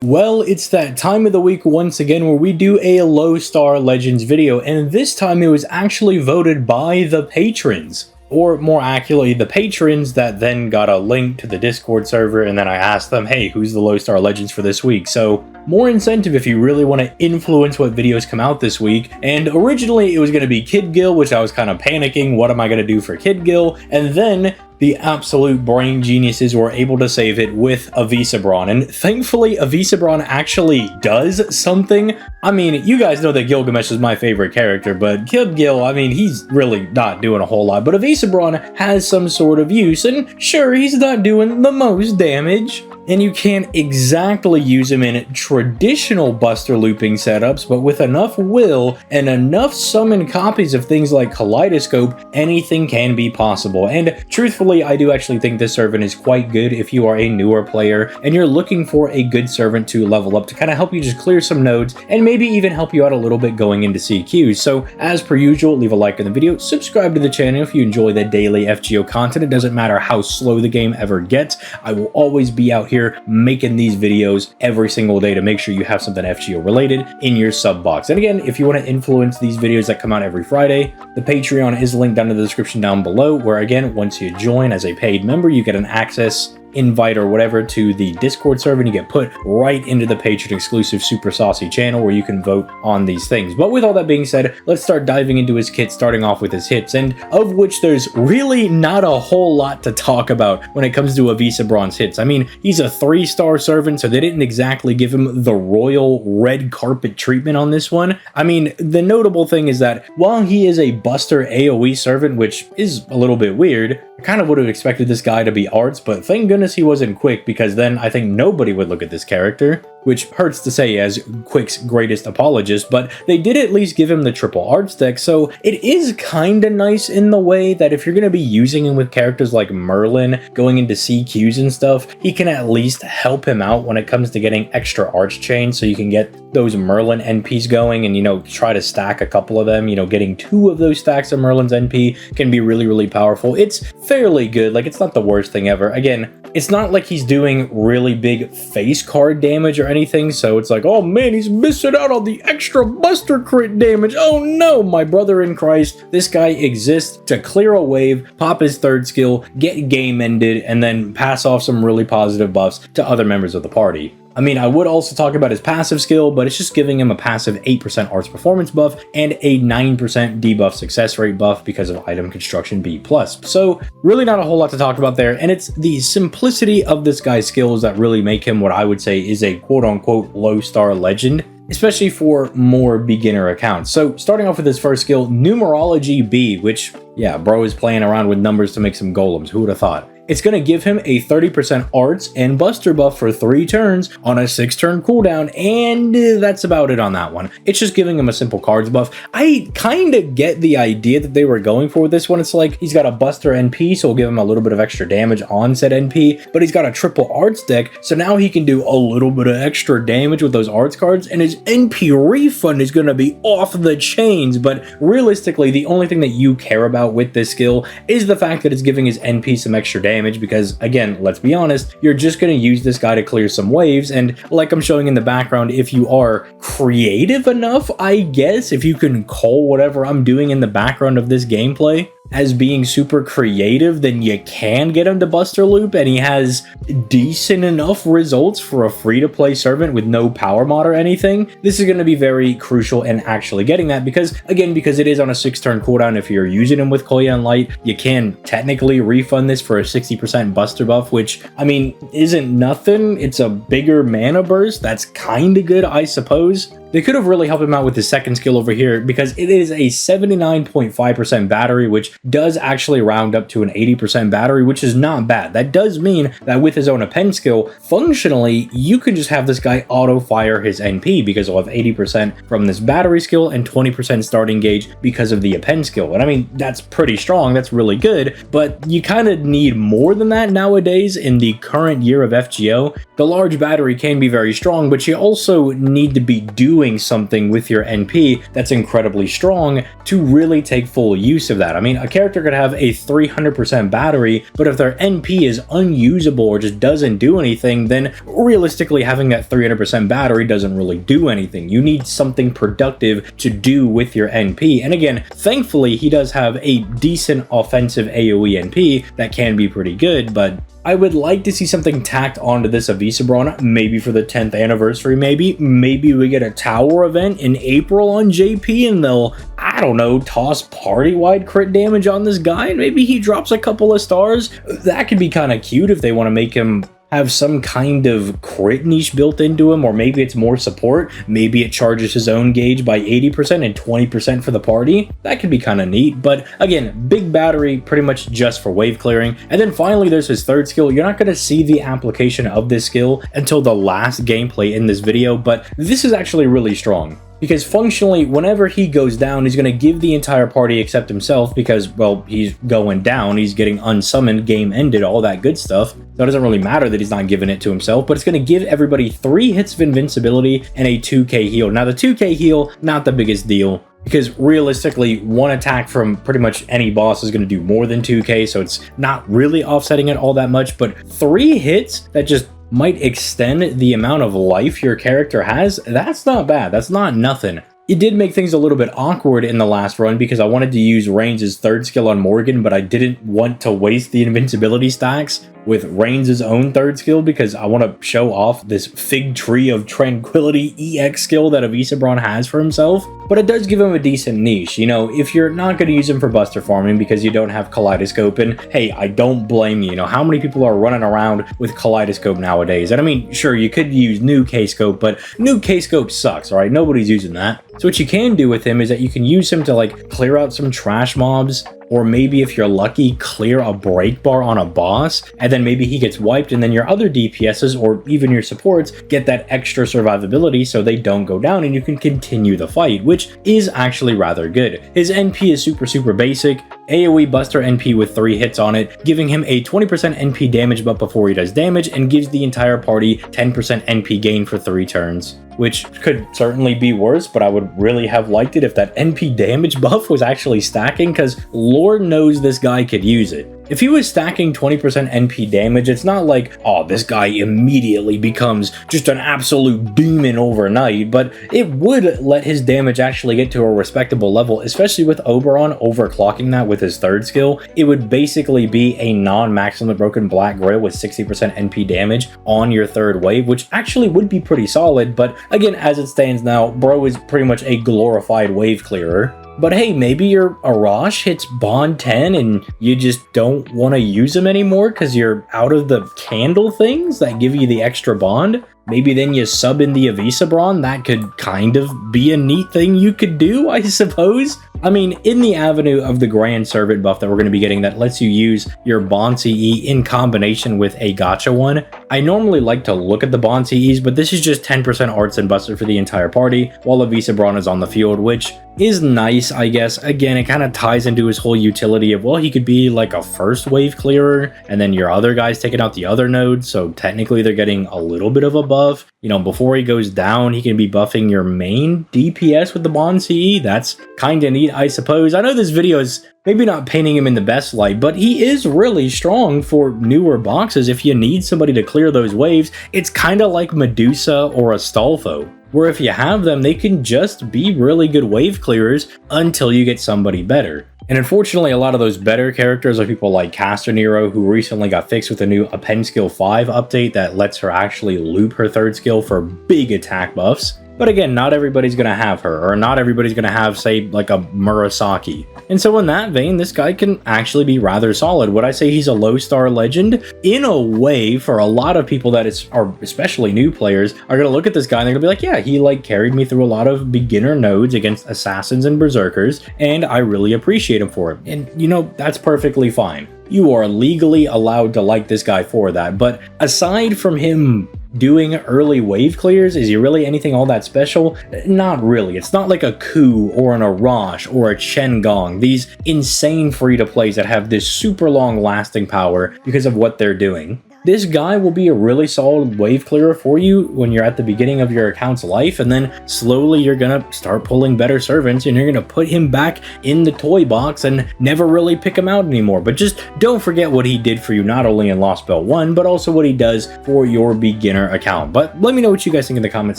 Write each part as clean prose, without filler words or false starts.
Well, it's that time of the week once again where we do a low star legends video, and this time it was actually voted by the patrons. Or more accurately, the patrons that then got a link to the Discord server, and then I asked them, hey, who's the low star legends for this week? So more incentive if you really want to influence what videos come out this week. And originally it was going to be Kid Gil, which I was kind of panicking, what am I going to do for Kid Gil? And then the absolute brain geniuses were able to save it with Avicebron, and thankfully Avicebron actually does something. I mean, you guys know that Gilgamesh is my favorite character, but Kid Gil, I mean, he's really not doing a whole lot, but Avicebron has some sort of use, and sure, he's not doing the most damage. And you can't exactly use him in traditional Buster looping setups, but with enough will and enough summon copies of things like Kaleidoscope, anything can be possible. And truthfully, I do actually think this servant is quite good if you are a newer player and you're looking for a good servant to level up to kind of help you just clear some nodes and maybe even help you out a little bit going into CQs. So as per usual, leave a like on the video, subscribe to the channel if you enjoy the daily FGO content. It doesn't matter how slow the game ever gets, I will always be out here making these videos every single day to make sure you have something FGO related in your sub box. And again, if you want to influence these videos that come out every Friday, the Patreon is linked down in the description down below, where again, once you join as a paid member, you get an access invite or whatever to the Discord server, and you get put right into the Patreon exclusive Super Saucy channel where you can vote on these things. But with all that being said, let's start diving into his kit, starting off with his hits, and of which there's really not a whole lot to talk about when it comes to Avicebron's hits. I mean, he's a 3-star servant, so they didn't exactly give him the royal red carpet treatment on this one. I mean, the notable thing is that while he is a Buster AoE servant, which is a little bit weird, I kind of would have expected this guy to be arts, but thank goodness he wasn't Quick, because then I think nobody would look at this character, which hurts to say as Quick's greatest apologist, but they did at least give him the triple arts deck, so it is kinda nice in the way that if you're gonna be using him with characters like Merlin going into CQs and stuff, he can at least help him out when it comes to getting extra arch chains, so you can get those Merlin NPs going and, you know, try to stack a couple of them. You know, getting 2 of those stacks of Merlin's NP can be really, really powerful. It's fairly good, like it's not the worst thing ever. Again, it's not like he's doing really big face card damage or anything, so it's like, oh man, he's missing out on the extra Buster crit damage. Oh no, my brother in Christ. This guy exists to clear a wave, pop his 3rd skill, get game ended, and then pass off some really positive buffs to other members of the party. I mean, I would also talk about his passive skill, but it's just giving him a passive 8% arts performance buff and a 9% debuff success rate buff because of item construction B+. So really not a whole lot to talk about there, and it's the simplicity of this guy's skills that really make him what I would say is a quote-unquote low-star legend, especially for more beginner accounts. So starting off with his first skill, Numerology B, which, yeah, bro is playing around with numbers to make some golems, who would have thought? It's going to give him a 30% arts and buster buff for 3 turns on a 6-turn cooldown, and that's about it on that one. It's just giving him a simple cards buff. I kind of get the idea that they were going for with this one. It's like he's got a buster NP, so we'll give him a little bit of extra damage on said NP, but he's got a triple arts deck, so now he can do a little bit of extra damage with those arts cards, and his NP refund is going to be off the chains. But realistically, the only thing that you care about with this skill is the fact that it's giving his NP some extra damage, because again, let's be honest, you're just going to use this guy to clear some waves, and like I'm showing in the background, if you are creative enough, I guess, if you can call whatever I'm doing in the background of this gameplay as being super creative, then you can get him to Buster Loop, and he has decent enough results for a free-to-play servant with no power mod or anything. This is going to be very crucial in actually getting that, because again, because it is on a 6-turn cooldown, if you're using him with Koya and Light, you can technically refund this for a 60% Buster buff, which, I mean, isn't nothing. It's a bigger mana burst. That's kind of good, I suppose. They could have really helped him out with his second skill over here, because it is a 79.5% battery, which does actually round up to an 80% battery, which is not bad. That does mean that with his own append skill, functionally, you can just have this guy auto-fire his NP, because he'll have 80% from this battery skill and 20% starting gauge because of the append skill. And I mean, that's pretty strong, that's really good, but you kind of need more than that nowadays in the current year of FGO. The large battery can be very strong, but you also need to be doing doing something with your NP that's incredibly strong to really take full use of that. I mean, a character could have a 300% battery, but if their NP is unusable or just doesn't do anything, then realistically having that 300% battery doesn't really do anything. You need something productive to do with your NP. And again, thankfully, he does have a decent offensive AoE NP that can be pretty good, but I would like to see something tacked onto this Avicebron, maybe for the 10th anniversary, maybe we get a tower event in April on JP and they'll, I don't know, toss party-wide crit damage on this guy and maybe he drops a couple of stars. That could be kind of cute if they want to make him have some kind of crit niche built into him, or maybe it's more support, maybe it charges his own gauge by 80% and 20% for the party. That could be kind of neat, but again, big battery pretty much just for wave clearing. And then finally there's his third skill. You're not going to see the application of this skill until the last gameplay in this video, but this is actually really strong. Because functionally, whenever he goes down, he's going to give the entire party except himself because, well, he's going down, he's getting unsummoned, game ended, all that good stuff. So it doesn't really matter that he's not giving it to himself, but it's going to give everybody 3 hits of invincibility and a 2k heal. Now, the 2k heal, not the biggest deal, because realistically, one attack from pretty much any boss is going to do more than 2k, so it's not really offsetting it all that much, but 3 hits that just might extend the amount of life your character has, that's not bad. That's not nothing. It did make things a little bit awkward in the last run because I wanted to use Reigns' third skill on Morgan, but I didn't want to waste the invincibility stacks with Reigns' own third skill because I want to show off this Fig Tree of Tranquility EX skill that Avicebron has for himself. But it does give him a decent niche. You know, if you're not going to use him for buster farming because you don't have Kaleidoscope, and hey, I don't blame you. You know, how many people are running around with Kaleidoscope nowadays? And I mean, sure, you could use new K-Scope, but new K-Scope sucks, all right? Nobody's using that. So what you can do with him is that you can use him to like clear out some trash mobs, or maybe if you're lucky, clear a break bar on a boss, and then maybe he gets wiped, and then your other DPSs or even your supports get that extra survivability so they don't go down and you can continue the fight, which is actually rather good. His NP is super basic, AoE Buster NP with 3 hits on it, giving him a 20% NP damage buff before he does damage, and gives the entire party 10% NP gain for 3 turns. Which could certainly be worse, but I would really have liked it if that NP damage buff was actually stacking, because Lord knows this guy could use it. If he was stacking 20% NP damage, it's not like, oh, this guy immediately becomes just an absolute demon overnight, but it would let his damage actually get to a respectable level, especially with Oberon overclocking that with his third skill. It would basically be a non-maximum broken Black Grail with 60% NP damage on your third wave, which actually would be pretty solid, but again, as it stands now, bro is pretty much a glorified wave clearer. But hey, maybe your Arash hits Bond 10 and you just don't want to use him anymore because you're out of the candle things that give you the extra bond. Maybe then you sub in the Avicebron. That could kind of be a neat thing you could do, I suppose. I mean, in the avenue of the Grand Servant buff that we're going to be getting that lets you use your Bond CE in combination with a gacha one, I normally like to look at the Bond CEs, but this is just 10% arts and buster for the entire party, while Avicebron is on the field, which is nice, I guess. Again, it kind of ties into his whole utility of, well, he could be like a first wave clearer, and then your other guys taking out the other nodes, so technically they're getting a little bit of a buff. You know, before he goes down, he can be buffing your main DPS with the Bond CE. That's kind of neat, I suppose. I know this video is maybe not painting him in the best light, but he is really strong for newer boxes. If you need somebody to clear those waves, it's kind of like Medusa or Astolfo, where if you have them, they can just be really good wave clearers until you get somebody better. And unfortunately, a lot of those better characters are people like Castronero, who recently got fixed with a new Append Skill 5 update that lets her actually loop her third skill for big attack buffs. But again, not everybody's going to have her, or not everybody's going to have, say, like a Murasaki. And so in that vein, this guy can actually be rather solid. Would I say he's a low star legend? In a way, for a lot of people that are especially new players, are going to look at this guy and they're going to be like, yeah, he like carried me through a lot of beginner nodes against assassins and berserkers, and I really appreciate him for it. And you know, that's perfectly fine. You are legally allowed to like this guy for that. But aside from him doing early wave clears, is he really anything all that special? Not really. It's not like a Ku or an Arash or a Chen Gong, these insane free-to-plays that have this super long lasting power because of what they're doing. this guy will be a really solid wave clearer for you when you're at the beginning of your account's life, and then slowly you're gonna start pulling better servants and you're gonna put him back in the toy box and never really pick him out anymore. But just don't forget what he did for you, not only in Lost Belt 1, but also what he does for your beginner account. But let me know what you guys think in the comment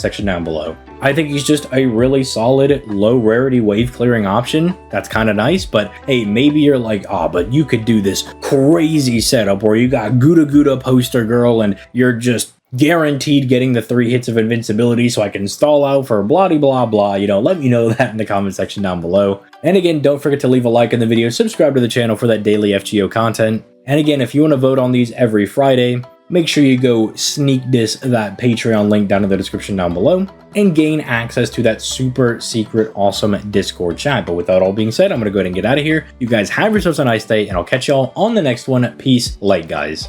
section down below. I think he's just a really solid, low rarity wave clearing option. That's kind of nice, but hey, maybe you're like, oh, but you could do this crazy setup where you got Gouda Gouda Poster Girl and you're just guaranteed getting the 3 hits of invincibility so I can stall out for blah blah blah. You know, let me know that in the comment section down below. And again, don't forget to leave a like on the video, subscribe to the channel for that daily FGO content. And again, if you want to vote on these every Friday, make sure you go sneak diss that Patreon link down in the description down below and gain access to that super secret awesome Discord chat. But with that all being said, I'm going to go ahead and get out of here. You guys have yourselves a nice day, and I'll catch y'all on the next one. Peace, light, guys.